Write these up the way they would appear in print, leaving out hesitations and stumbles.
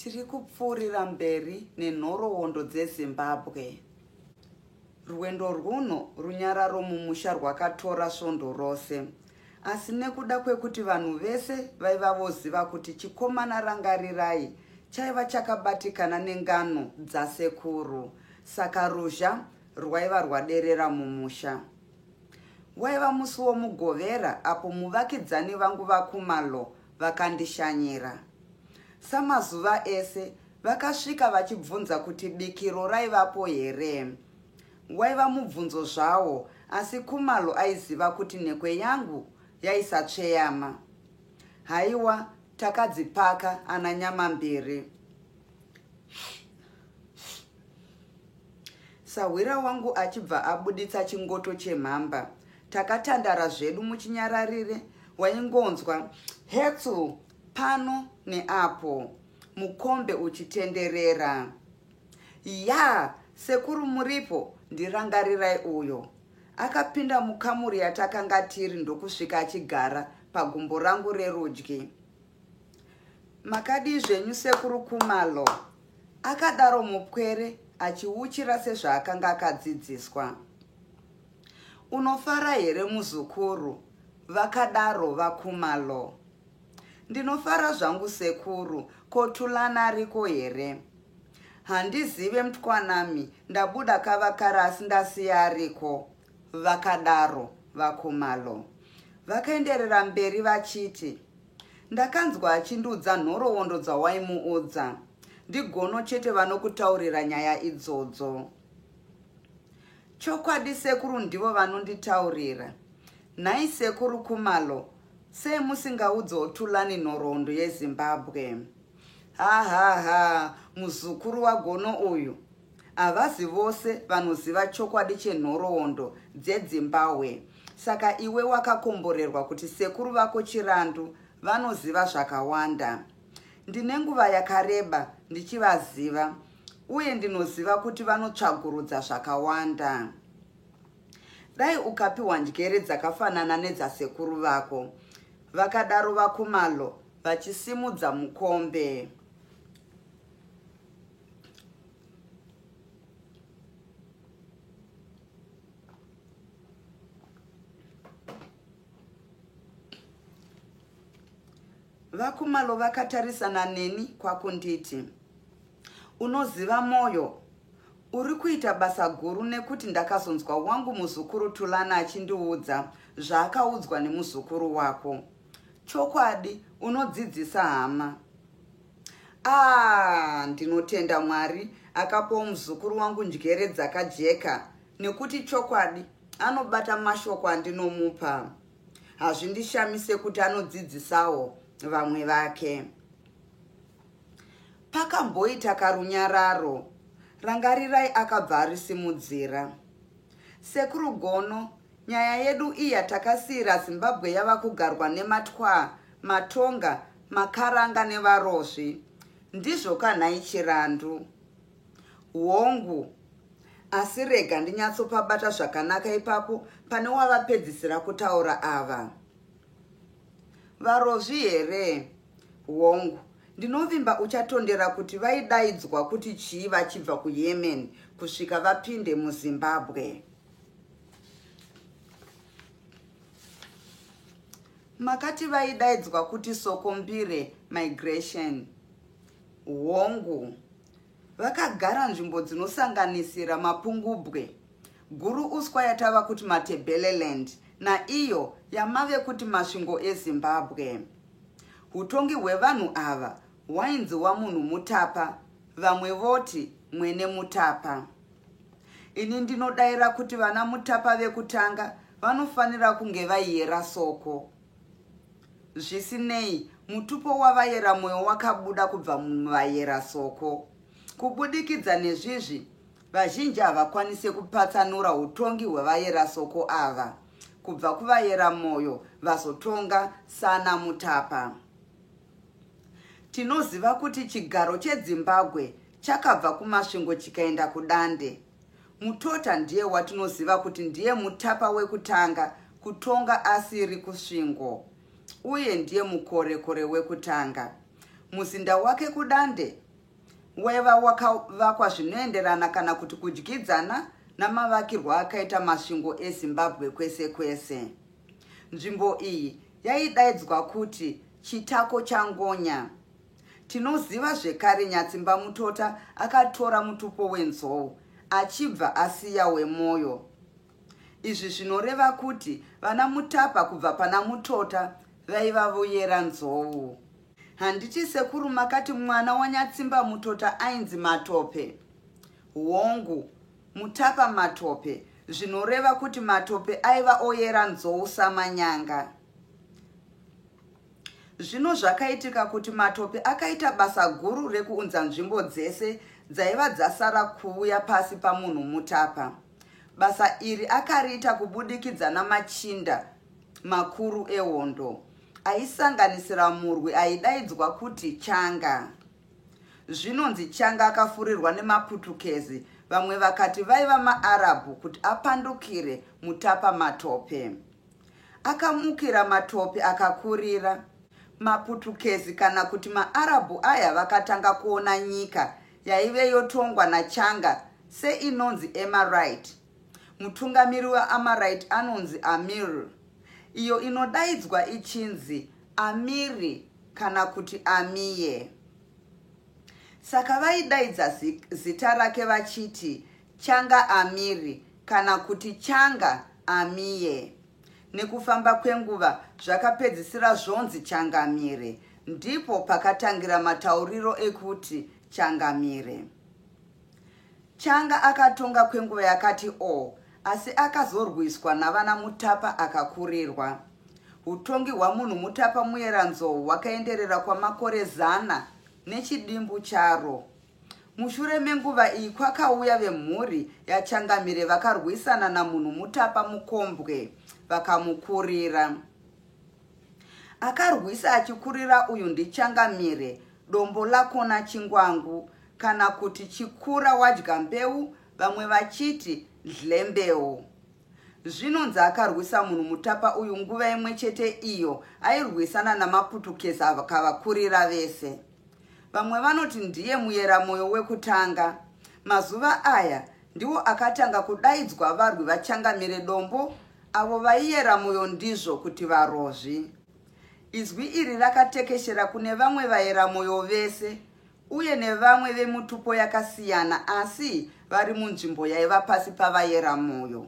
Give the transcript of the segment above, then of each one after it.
Tiri kupfuurira mberi nenhoroondo dzeZimbabwe. Rwendo rwuno runyararo mumusha rwakatora svondo rose. Asi nekuda kwekuti vanhu vese vaiva voziva kuti chikomana Rangarirai chaiva chakabatikana nengano dzasekuru, saka ruzha rwaiva rwaderera mumusha. Waiva musi womugovera apo muvakidzani vangu vaKumalo vakandishanyira. Samazuva ese vakasvika vachibvunza kuti bikiro raivapo here. Waiva mubvunzo zvavo, asi Kumalo aiziva kuti nhekwe yangu yaisatsveyama. Haiwa, takadzipaka ana nyama mbiri. Sahwira wangu achibva abuditsa chingoto chemhamba, takatandara zvedu muchinyararire. Waingonzwa hetsu pano neapo, mukombe uchitenderera. Ya, sekuru muripo, ndirangarirai uyo. Akapinda mukamuri yatakanga tiri ndokusvika achigara pagumbo rangu rerudyi. Makadi zvenyu sekuru Kumalo? Akadaro mupwere achiuchira sezvaakanga akadzidziswa. Unofara here muzukuru? Vakadaro vaKumalo. Ndinofara zvangu sekuru, kotulana ariko here? Handizive mtwanami, ndabuda kavakara asi ndasiya ariko. Vakadaro vaKumalo. Vakaenderera mberi vachiti, ndakanzwa achindiudza nhoroondo dzawaimuudza. Ndigono chete vanokutaurira nyaya idzodzo. Chokwadi sekuru ndivo vanonditaurira. Nhai sekuru Kumalo, sei musingaudzawo Tulani nhoroondo yeZimbabwe? Ha, muzukuru wagono uyu. Havazi vose vanoziva chokwadi chenhoroondo dzeZimbabwe. Saka iwe wakakomborerwa kuti sekuru vako Chirandu vanoziva zvakawanda. Ndine nguva yakareba ndichivaziva, uye ndinoziva kuti vanotsvagurudza zvakawanda. Dai ukapiwa njere dzakafanana nedzasekuru vako. Vakadaro vaKumalo vachisimudza mukombe. VaKumalo vakatarisana neni kwakunditi, unoziva moyo, uri kuita basa guru nekuti ndakazonzwa wangu muzukuru Tulana achindiudza zvaakaudzwa nemuzukuru wako. Chokwadi unodzidzisa hama. Ndinotenda Mwari akapawo muzukuru wangu njere dzakajeka, nekuti chokwadi anobata mashoko andinomupa. Hazvindishamise kuti anodzidzisawo vamwe vake. Pakamboita karunyararo, Rangarirai akabva arisimudzira. Sekuru Gono, nyaya yedu iyi yatakasiyira Zimbabwe yava kugarwa nematwa, matonga, makaranga nevarozvi. Ndizvo kanhai Chirandu. Hongu, asi rega ndinyatsopabata zvakanaka ipapo pane wavapedzisira kutaura ava. Varozvi here? Hongu, ndinovimba uchatondera kuti vaidaidzwa kuti chii vachibva kuYemen kusvika vapinde muZimbabwe. Makati vaidaidzwa kuti Sokombire migration. Hongu, vakagara nzvimbo dzinosanganisira Mapungubwe, Guru Uswa yatava kuti Matebeleland, na iyo yamave kuti masvingo eZimbabwe. Hutongi hwevanhu ava hwainzi wamunhu Mutapa, vamwe voti mwene Mutapa. Ini ndinodaira kuti vana Mutapa vekutanga vanofanira kunge vaiyera soko. Zvisinei, mutupo wavayera mwoyo wakabuda kubva muvayera soko. Kubudikidza nezvizvi, vazhinji havakwanise kupatsanura utongi hwevayera soko ava, kubva kuvayera mwoyo vazotonga sana Mutapa. Tinoziva kuti chigaro cheZimbabwe chakabva kumasvingo chikaenda kudande. Mutota ndiye watinoziva kuti ndiye Mutapa wekutanga kutonga asiri kusvingo, uye ndiye mukorekore wekutanga. Muzinda wake kudande waiva wakavakwa zvinoenderana kana kuti kudyidzana namavakirwo akaita masvingo eZimbabwe kwese kwese. Nzvimbo iyi yaidaidzwa kuti Chitako chaNgonya. Tinoziva zvekare Nyatsimba Mutota akatora mutupo wenzou achibva asiya wemoyo. Izvi zvinoreva kuti vana Mutapa kubva pana Mutota vaiva voyera nzou. Handiti sekuru makati mwana waNyatsimba Mutota ainzi Matope. Hongu, Mutapa Matope, zvinoreva kuti Matope aiva oyera nzou samanyanga. Zvino zvakaitika kuti Matope akaita basa guru rekuunza nzvimbo dzese dzaiva dzasara kuuya pasi pamunhu Mutapa. Basa iri akariita kubudikidza namachinda makuru ehondo, aisanganisira murwi aidaidzwa kuti Changa. Zvinonzi Changa akafurirwa nemaPutukezi, vamwe vakati vaiva maArabhu, kuti apandukire Mutapa Matope. Akamukira Matope akakurira. MaPutukezi kana kuti maArabhu aya vakatanga kuona nyika yaive yotongwa naChanga seinonzi Emirate. Mutungamiri weAmirate anonzi Amir, iyo inodaidzwa ichinzi Amiri kana kuti Amiye. Saka vaidaidza zita rake vachiti Changa Amiri kana kuti Changa Amiye. Nekufamba kwenguva zvakapedzisira zvonzi Changamire, ndipo pakatangira matauriro ekuti Changamire. Changa akatonga kwenguva yakati asi akazorwiswa navana Mutapa akakurirwa. Utongi hwamunhu Mutapa Muyeranzou hwakaenderera kwamakore 100 nechidimbu charo. Mushure menguva iyi kwakauya vemhuri yaChangamire vakarwisana namunhu Mutapa Mukombwe vakamukurira. Akarwisa achikurira uyu ndiChangamire, dombo lakona Chingwangu kana kuti Chikura wadya mbeu, vamwe vachiti Dlembeu. Zvinonzi akarwisa munhu Mutapa uyu nguva imwe chete iyo airwisana namaPutukezi akavakurira vese. Vamwe vanoti ndiye muyeramoyo wekutanga. Mazuva aya ndiwo akatanga kudaidzwa varwi vaChangamire dombo, avo vaiyera moyo ndizvo kuti varozvi. Izwi iri rakatekeshera kune vamwe vayera moyo vese, uye nevamwe vemutupo yakasiyana asi vari munzvimbo yaiva pasi pavayera moyo.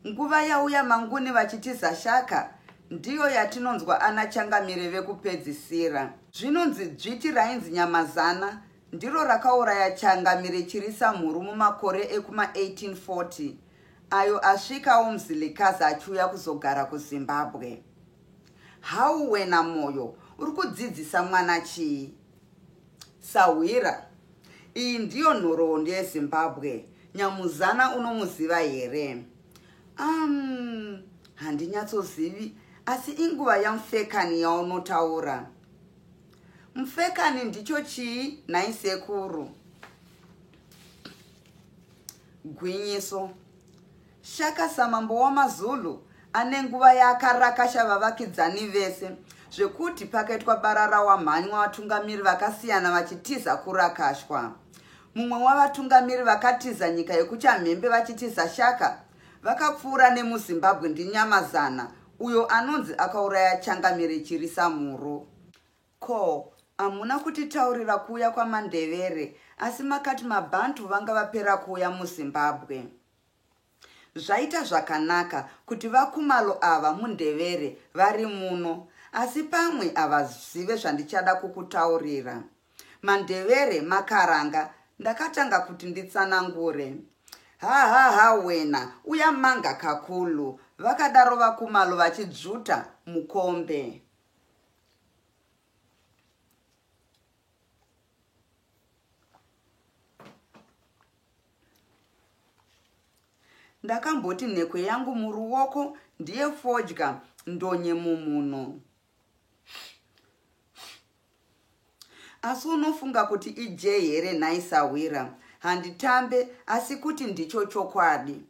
Nguva yauya manguni vachitiza Shaka, ndiyo yatinonzwa ana Changamire vekupedzisira. Zvinonzi dzviti rainzi Nyamazana ndiro rakauraya Changamire chirisa mhuru mumakore ekuma 1840, ayo asvikawo Mzilikazi achiuya kuzogara kuZimbabwe. Hau wena moyo, uri kudzidzisa mwana chii? Sawira, iyi ndiyo nhoroondo yeZimbabwe. Nyamuzana unomuziva here? Handinyatsozivi, asi inguva yaMufekani yaunotaura. Mufekani ndicho chii, nhai sekuru? Gwinyiso. Shaka samambo wamaZulu ane nguva yakarakasha vavakidzani vese, zvekuti pakaitwa barara wamhanywa vatungamiri vakasiyana vachitiza kurakashwa. Mumwe wavatungamiri vakatiza nyika yekuChamhembe vachitiza Shaka vakapfuura nemuZimbabwe ndiNyamazana, uyo anonzi akauraya Changamire chirisa mhuru. Ko, hamuna kutitaurira kuuya kwaMandevere, asi makati maBantu vanga vapera kuuya muZimbabwe. Zvaita zvakanaka kuti vakumalo ava muNdevere vari muno, asi pamwe avazive zvandichada kukutaurira. Mandevere makaranga, ndakatanga kuti nditsanangure. Ha wena, uya manga kakulu, vakadaro vakumalo vachidzvuta mukombe. Ndakamboti nhekwe yangu muruoko ndiye fodya ndonye mumuno. Asi unofunga kuti ije here nhai Sawira? Handitambe, asi kuti ndicho chokwadi.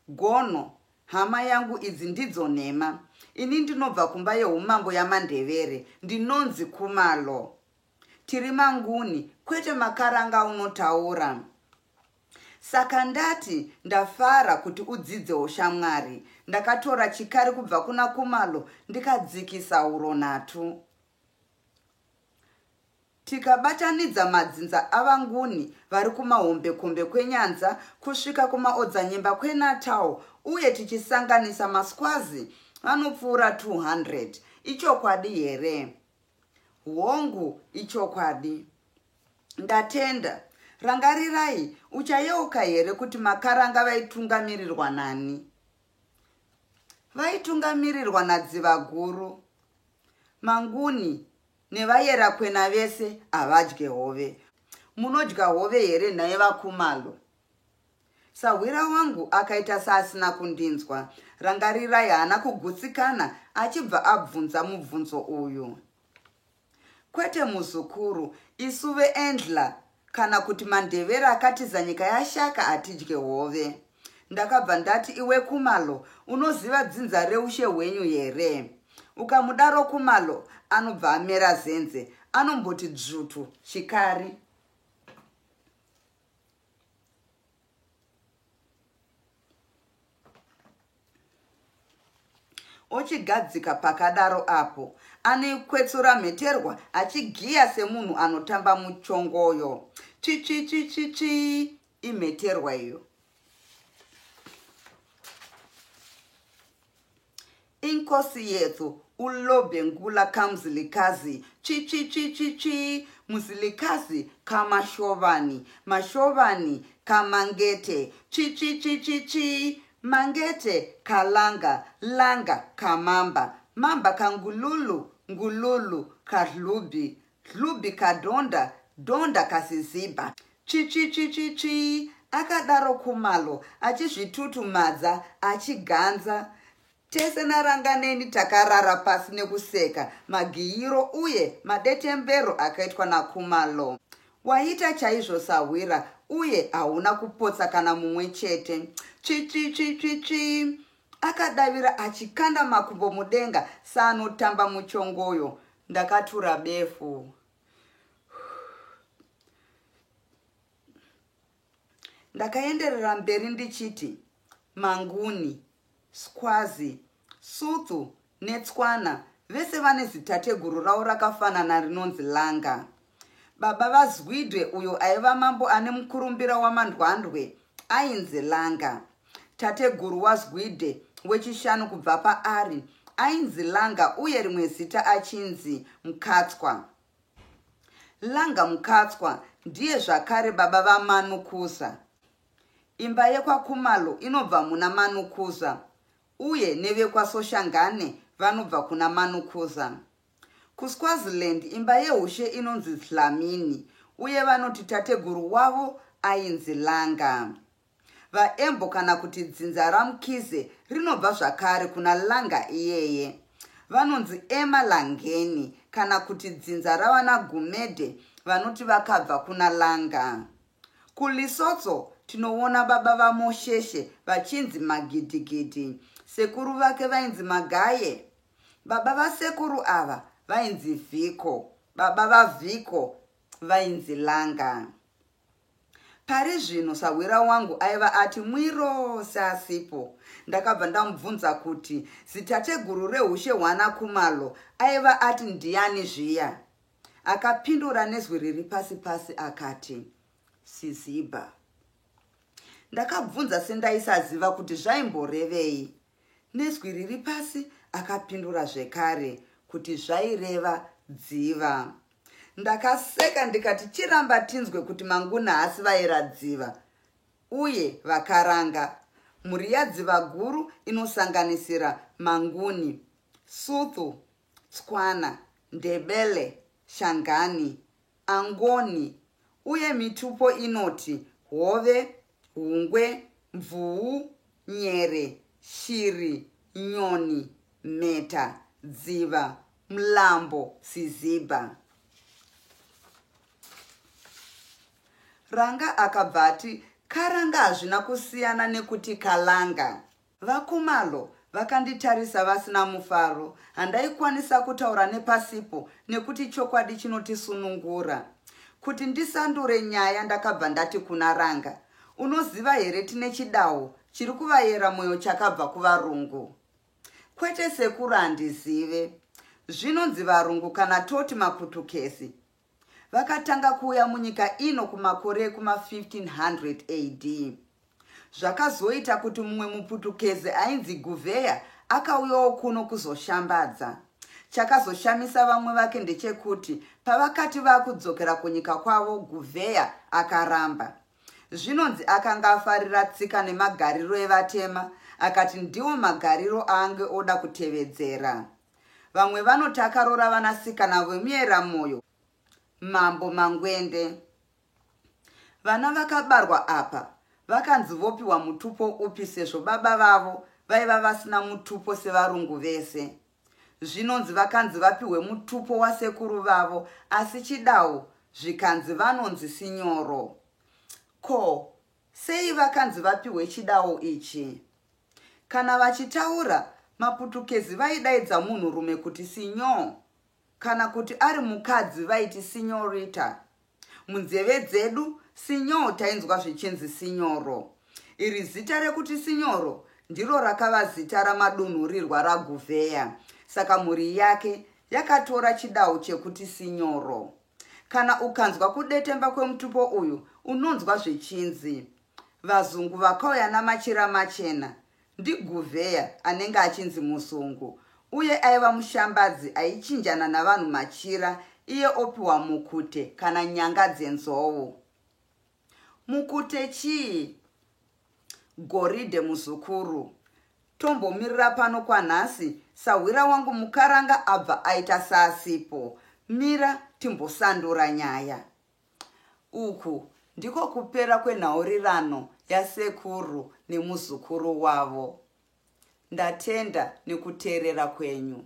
Gono, hama yangu idzi ndidzo nhema. Ini ndinobva kumba yeumambo yaMandevere, ndinonzi Kumalo. tiri manguni, kwete makaranga unotaura. Saka ndati ndafara kuti udzidzewo shamwari. Ndakatora chikari kubva kuna Kumalo ndikadzikisa uronatu. Tikabatanidza madzinza avanguni vari kumahombekombe kwenyanza kusvika kumaodzanyemba kweNatal uye tichisanganisa maswazi vanopfuura 200. Ichokwadi here? Hongu, ichokwadi. Ndatenda. Rangarirai, uchayeuka here kuti makaranga vaitungamirirwa nani? Vaitungamirirwa nadziva guru. Manguni nevayera kwena vese havadye hove. Munodya hove here naye vaKumalo? Sahwira wangu akaita saasina kundinzwa. Rangarirai haana kugutsikana achibva abvunza mubvunzo uyu. Kwete muzukuru, isu veEndla kana kuti mandevera akatiza nyika yashaka hatidye hove. Ndakabva ndati, iwe Kumalo, unoziva dzinza reushe hwenyu here? Ukamudaro Kumalo, anobva amera zenze, anomboti dzvutu chikari. Ochigadzika pakadaro apo, anoikwetsura mheterwa achigiya semunhu anotamba muchongoyo. Chichi imheterwa iyo. Inkosi yethu ulobe ngula kamzilikazi. Chichi muzilikazi kamashovani. Mashovani kamangete. Chichi mangete kalanga. Langa kamamba. Mamba kangululu. Ngululu kadlubi. Dlubi kadonda. Donda kasiziba. Chichi akadaro Kumalo achizvitutumadza achiganza. Tese naranganeni takarara pasi nekuseka magiyiro uye madetembero akaitwa naKumalo. Waita chaizvo Sahwira uye hauna kupotsa kana mumwe chete. Chichi akadavira achikanda makumbo mudenga saanotamba muchongoyo. Ndakatura befu. Ndakaenderera mberi ndichiti, Manguni, Skwazi, Suthu neTswana vese vane zitateguru ravo rakafanana rinonzi Langa. Baba vaZwide uyo aiva mambo ane mukurumbira wamandwandwe ainzi Langa. Tateguru waZwide wechishanu kubva paAri ainzi Langa uye rimwe zita achinzi Mukatswa. Langa Mukatswa ndiye zvakare baba vaManukusa. Imba yekwaKumalo inobva muna Manukusa uye nevekwaSoshangane vanobva kuna Manukusa. KuSwaziland imba yeushe inonzi Dlamini uye vanoti tateguru wavo ainzi Langa. VaEmbo kana kuti dzinza raMkhize rinobva zvakare kuna Langa iyeye. Vanonzi Emalangeni kana kuti dzinza ravanaGumede vanoti vakabva kuna Langa. KuLesotho tinoona baba vaMosheshe vachinzi Magidigidi. Sekuru vake vainzi Magaye. Baba vasekuru ava vainzi Vhiko. Baba vaVhiko vainzi Langa. Pari zvino Sahwira wangu aiva ati mwiro seasipo. Ndakabva ndamubvunza kuti zitateguru reushe hwanaKumalo aiva ati ndiani zviya? Akapindura nezwi riri pasi akati, Siziba. Ndakabvunza sendaisaziva kuti zvaimborevei. Nezwi riri pasi akapindura zvekare kuti zvaireva dziva. Ndakaseka ndikati chiramba tinzwe kuti Manguni haasi vaira dziva uye vakaranga. Mhuri yadziva guru inosanganisira Manguni, Suthu, Tswana, Ndebele, Shangani, Angoni uye mitupo inoti hove, hungwe, mvuu, nyere, shiri, nyoni, meta, dziva, mlambo, siziba. Ranga akabva ati karanga hazvina kusiyana nekuti kalanga. VaKumalo vakanditarisa vasina mufaro. Handaikwanisa kutaura nepasipo nekuti chokwadi chinotisunungura. Kuti ndisandure nyaya ndakabva ndati kuna Ranga, unoziva here tine chidawo chiri kuvayera mwoyo chakabva kuvarungu. Kwete sekuru handizive. Zvinonzi varungu kana toti maputukezi vakatanga kuuya munyika ino kumakore ekuma 1500 AD. Zvakazoita kuti mumwe muputukezi ainzi Gouveia akauyawo kuno kuzoshambadza. Chakazoshamisa vamwe vake ndechekuti pavakati vakudzokera kunyika kwavo Gouveia akaramba. Zvinonzi akanga afarira tsika nemagariro evatema, akati ndiwo magariro aange oda kutevedzera. Vamwe vanoti akarora vanasikana vemuyera moyo, Mambo Mangwende. Vana vakabarwa apa vakanzi vopiwa mutupo upi sezvo baba vavo vaiva vasina mutupo sevarungu vese. Zvinonzi vakanzi vapiwe mutupo wasekuru vavo, asi chidawo zvikanzi vanonzi sinyoro. Ko, sei vakanzi vapiwe chidawo ichi? Kana vachitaura, maputukezi vaidaidza munhurume kuti sinyo, kana kuti ari mukadzi vaiti sinyorita. Munzeve dzedu sinyo tainzwa zvichinzi sinyoro. Iri zita rekuti sinyoro ndiro rakava zita ramadunhurirwa raGouveia. Saka mhuri yake yakatora chidawo chekuti sinyoro. Kana ukanzwa kudetemba kwemutupo uyu, unonzwa zvichinzi. Vazungu vakauya namachira machena. NdiGouveia anenge achinzi muzungu, uye aiva mushambadzi aichinjana navanhu machira, iye opiwa mukute kana nyanga dzenzou. Mukute chii? Goridhe muzukuru. Tombomirira pano kwanhasi, sahwira wangu mukaranga abva aita saasipo. Mira timbosandura nyaya. Uku ndiko kupera kwenhaurirano yasekuru nemuzukuru wavo. Ndatenda nekuteerera kwenyu.